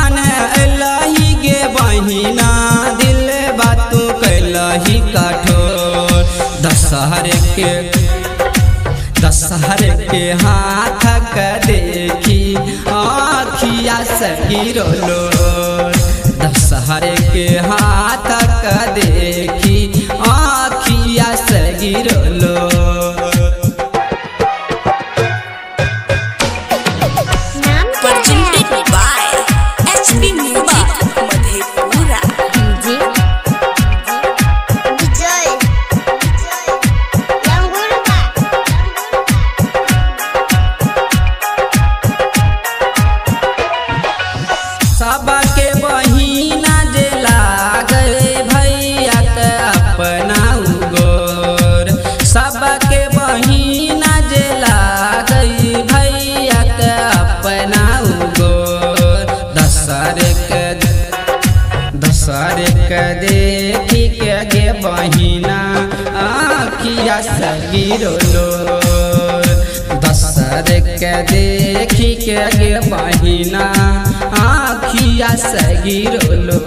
बन लही गे बहिना दिल बातू कैलही कठोर। दशहरे के हाथ का देखी आँखिया से गिरलो। दशहरे के हाथ का देखी आँखिया से गिरलो। सबके बहिना जे लागले भैया के अपना उगोर। सबके बहिना जे लागई भैया के अपना उगोर। दशहरे के देखी के गे बहिना आँखिया से गिरलो। दशहरे के देखी के गे बहिना आँखिया से गिरलो।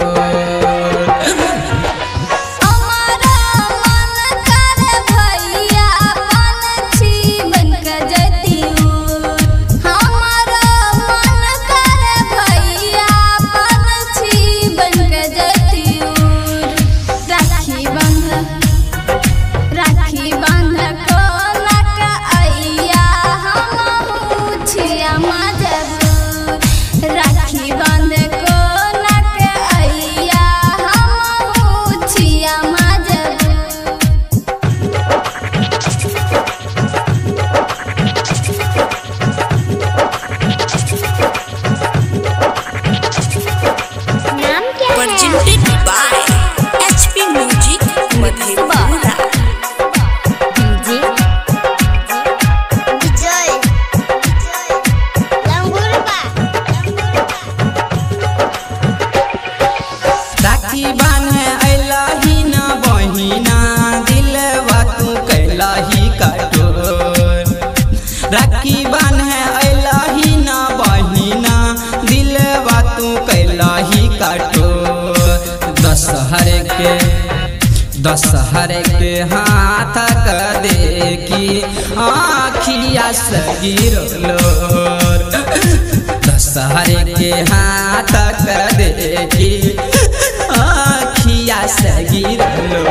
राखी बान्हे अइलही न बहिना दिलवा तू कैलही कठोर। राखी बान्हे अइलही न बहिना दिलवा तू कैलही कठोर। दशहरे के हाथ का देखी आँखिया से गिरलो। दशहरे के हाथ का देखी आँखिया से गिरलो।